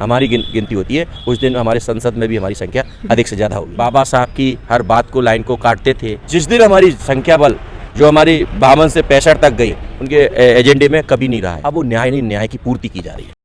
हमारी गिनती होती है उस दिन हमारे संसद में भी हमारी संख्या अधिक से ज़्यादा होगी। बाबा साहब की हर बात को लाइन को काटते थे। जिस दिन हमारी संख्या बल जो हमारी 52 से 65 तक गई उनके एजेंडे में कभी नहीं रहा है। अब वो न्याय नहीं, न्याय की पूर्ति की जा रही है।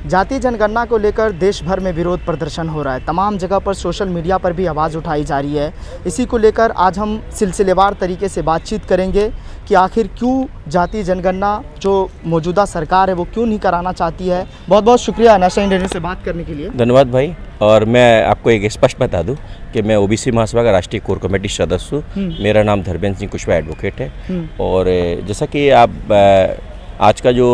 जातीय जनगणना को लेकर देश भर में विरोध प्रदर्शन हो रहा है। तमाम जगह पर सोशल मीडिया पर भी आवाज़ उठाई जा रही है। इसी को लेकर आज हम सिलसिलेवार तरीके से बातचीत करेंगे कि आखिर क्यों जातीय जनगणना जो मौजूदा सरकार है वो क्यों नहीं कराना चाहती है। बहुत बहुत शुक्रिया नेशनल इंडिया से बात करने के लिए। धन्यवाद भाई। और मैं आपको एक स्पष्ट बता दूं कि मैं ओबीसी महासभा का राष्ट्रीय कोर कमेटी सदस्य हूँ। मेरा नाम धर्मेंद्र सिंह कुशवाहा एडवोकेट है। और जैसा कि आप आज का जो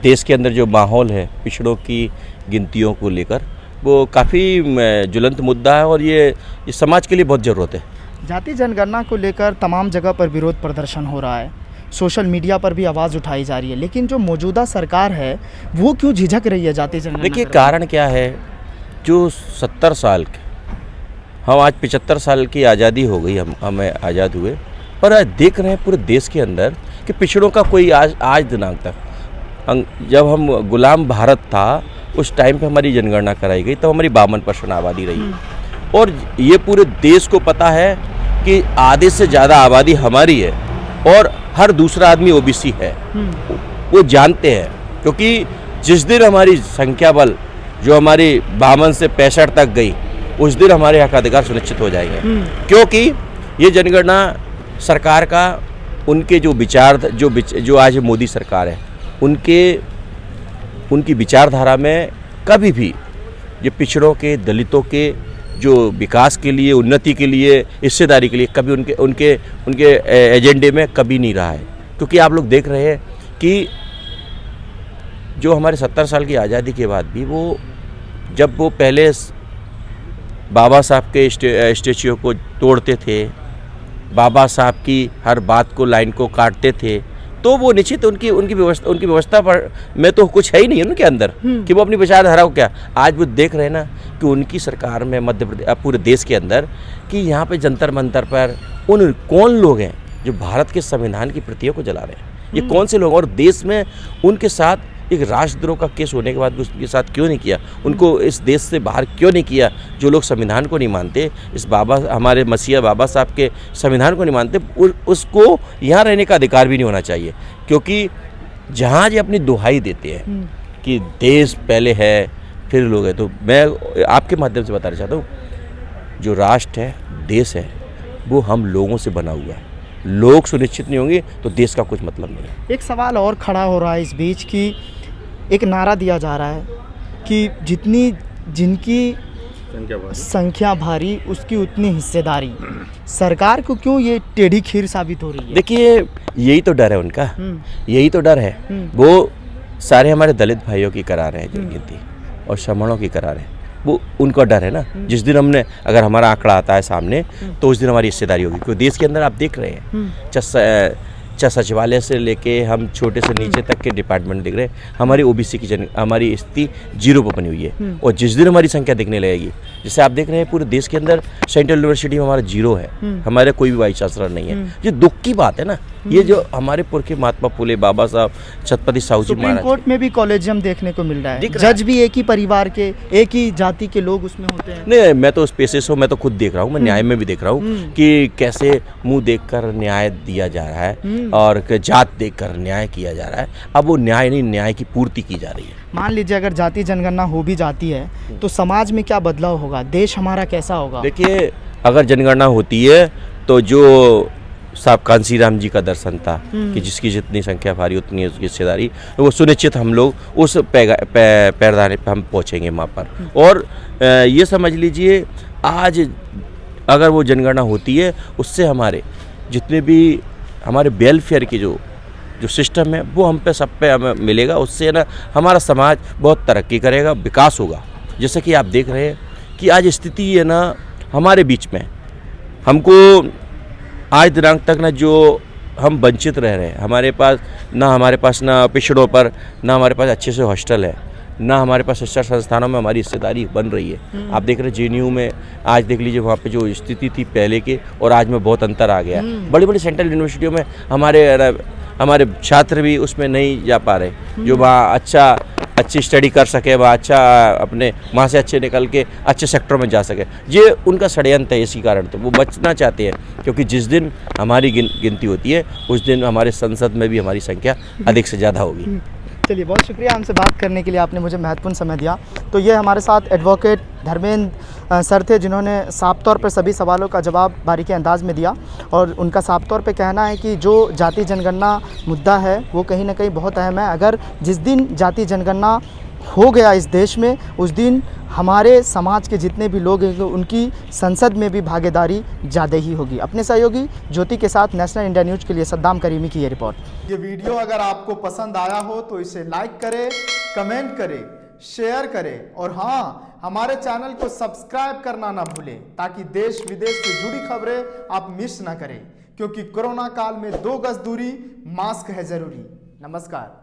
देश के अंदर जो माहौल है पिछड़ों की गिनतियों को लेकर वो काफ़ी ज्वलंत मुद्दा है और ये समाज के लिए बहुत ज़रूरत है। जातीय जनगणना को लेकर तमाम जगह पर विरोध प्रदर्शन हो रहा है। सोशल मीडिया पर भी आवाज़ उठाई जा रही है, लेकिन जो मौजूदा सरकार है वो क्यों झिझक रही है जातीय जनगणना? देखिए कारण क्या है, जो 70 साल के हम आज 75 साल की आज़ादी हो गई, हमें आज़ाद हुए, पर देख रहे हैं पूरे देश के अंदर कि पिछड़ों का कोई आज दिनांक तक, जब हम गुलाम भारत था उस टाइम पे हमारी जनगणना कराई गई, तब हमारी 52% आबादी रही। और ये पूरे देश को पता है कि आधे से ज़्यादा आबादी हमारी है और हर दूसरा आदमी ओबीसी है। वो जानते हैं, क्योंकि जिस दिन हमारी संख्या बल जो हमारी 52 से 65 तक गई उस दिन हमारे हक अधिकार सुनिश्चित हो जाएंगे। क्योंकि ये जनगणना सरकार का उनके जो विचार जो आज मोदी सरकार है उनकी विचारधारा में कभी भी ये पिछड़ों के, दलितों के जो विकास के लिए, उन्नति के लिए, हिस्सेदारी के लिए कभी उनके एजेंडे में कभी नहीं रहा है। क्योंकि आप लोग देख रहे हैं कि जो हमारे 70 साल की आज़ादी के बाद भी जब वो पहले बाबा साहब के स्टेच्यू को तोड़ते थे, बाबा साहब की हर बात को लाइन को काटते थे, तो वो निश्चित उनकी व्यवस्था पर में तो कुछ है ही नहीं उनके अंदर कि वो अपनी विचारधारा को क्या। आज वो देख रहे हैं ना कि उनकी सरकार में मध्य प्रदेश, पूरे देश के अंदर, कि यहाँ पे जंतर मंतर पर कौन लोग हैं जो भारत के संविधान की प्रतियों को जला रहे हैं। ये कौन से लोग, और देश में उनके साथ एक राष्ट्रद्रोह का केस होने के बाद उसके साथ क्यों नहीं किया, उनको इस देश से बाहर क्यों नहीं किया। जो लोग संविधान को नहीं मानते, इस हमारे मसीहा बाबा साहब के संविधान को नहीं मानते, उसको यहाँ रहने का अधिकार भी नहीं होना चाहिए। क्योंकि जहाँ ये अपनी दुहाई देते हैं कि देश पहले है फिर लोग हैं, तो मैं आपके माध्यम से बताना चाहता हूँ, जो राष्ट्र है, देश है, वो हम लोगों से बना हुआ है। लोग सुनिश्चित नहीं होंगे तो देश का कुछ मतलब नहीं है। एक सवाल और खड़ा हो रहा है इस बीच की एक नारा दिया जा रहा है कि जिनकी संख्या भारी उसकी उतनी हिस्सेदारी। सरकार को क्यों ये टेढ़ी खीर साबित हो रही है? देखिए यही तो डर है उनका, यही तो डर है। वो सारे हमारे दलित भाइयों की करा रहे हैं जनगिनती और श्रमणों की करा रहे हैं, वो उनका डर है ना। जिस दिन अगर हमारा आंकड़ा आता है सामने तो उस दिन हमारी हिस्सेदारी होगी। क्योंकि देश के अंदर आप देख रहे हैं सचिवालय से लेके हम छोटे से नीचे तक के डिपार्टमेंट दिख रहे हैं, हमारी ओबीसी की हमारी स्थिति 0 पर बनी हुई है। और जिस दिन हमारी संख्या दिखने लगेगी, जैसे आप देख रहे हैं पूरे देश के अंदर सेंट्रल यूनिवर्सिटी में हमारा 0 है, हमारे कोई भी वाइस चांसलर नहीं है। ये दुख की बात है ना। ये जो हमारे पुरखे महात्मा फुले, बाबा साहब, छत्रपति साहू जी महाराज, कोर्ट में भी कॉलेजियम देखने को मिल रहा है, जज भी एक ही परिवार के, एक ही जाति के लोग उसमें होते हैं। नहीं, मैं तो उस पेशे से, मैं तो खुद देख रहा हूँ, मैं न्याय में भी देख रहा हूँ कि कैसे मुंह देखकर न्याय दिया जा रहा है और जात देखकर न्याय किया जा रहा है। अब वो न्याय नहीं, न्याय की पूर्ति की जा रही है। मान लीजिए अगर जातीय जनगणना हो भी जाती है तो समाज में क्या बदलाव होगा, देश हमारा कैसा होगा? देखिए अगर जनगणना होती है तो जो साहब कांसी राम जी का दर्शन था कि जिसकी जितनी संख्या भारी उतनी उसकी हिस्सेदारी, वो सुनिश्चित हम लोग उस पैरदाने पे हम पहुँचेंगे वहाँ पर। और ये समझ लीजिए आज अगर वो जनगणना होती है उससे हमारे जितने भी हमारे वेलफेयर की जो सिस्टम है वो हम पे सब पे हमें मिलेगा। उससे ना हमारा समाज बहुत तरक्की करेगा, विकास होगा। जैसे कि आप देख रहे हैं कि आज स्थिति है ना हमारे बीच में, हमको आज दिनांक तक ना जो हम वंचित रह रहे हैं, हमारे पास ना पिछड़ों पर, ना हमारे पास अच्छे से हॉस्टल है, ना हमारे पास शिक्षा संस्थानों में हमारी हिस्सेदारी बन रही है। आप देख रहे हैं जेएनयू में आज देख लीजिए वहाँ पे जो स्थिति थी पहले के और आज में बहुत अंतर आ गया। बड़ी बड़ी सेंट्रल यूनिवर्सिटियों में हमारे छात्र भी उसमें नहीं जा पा रहे, जो वहाँ अच्छी स्टडी कर सके, वहाँ अपने वहाँ से अच्छे निकल के अच्छे सेक्टर में जा सके। ये उनका षड्यंत्र है, इसी कारण तो वो बचना चाहते हैं, क्योंकि जिस दिन हमारी गिनती होती है उस दिन हमारे संसद में भी हमारी संख्या अधिक से ज़्यादा होगी। चलिए, बहुत शुक्रिया हमसे बात करने के लिए, आपने मुझे महत्वपूर्ण समय दिया। तो ये हमारे साथ एडवोकेट धर्मेंद्र सर थे, जिन्होंने साफ तौर पर सभी सवालों का जवाब बारीकी अंदाज में दिया। और उनका साफ तौर पे कहना है कि जो जाति जनगणना मुद्दा है वो कहीं ना कहीं बहुत अहम है। अगर जिस दिन जाति जनगणना हो गया इस देश में, उस दिन हमारे समाज के जितने भी लोग हैं उनकी संसद में भी भागीदारी ज़्यादा ही होगी। अपने सहयोगी ज्योति के साथ नेशनल इंडिया न्यूज़ के लिए सद्दाम करीमी की ये रिपोर्ट। ये वीडियो अगर आपको पसंद आया हो तो इसे लाइक करें, कमेंट करें, शेयर करें और हाँ, हमारे चैनल को सब्सक्राइब करना ना भूलें, ताकि देश विदेश से जुड़ी खबरें आप मिस ना करें। क्योंकि कोरोना काल में 2 गज दूरी, मास्क है जरूरी। नमस्कार।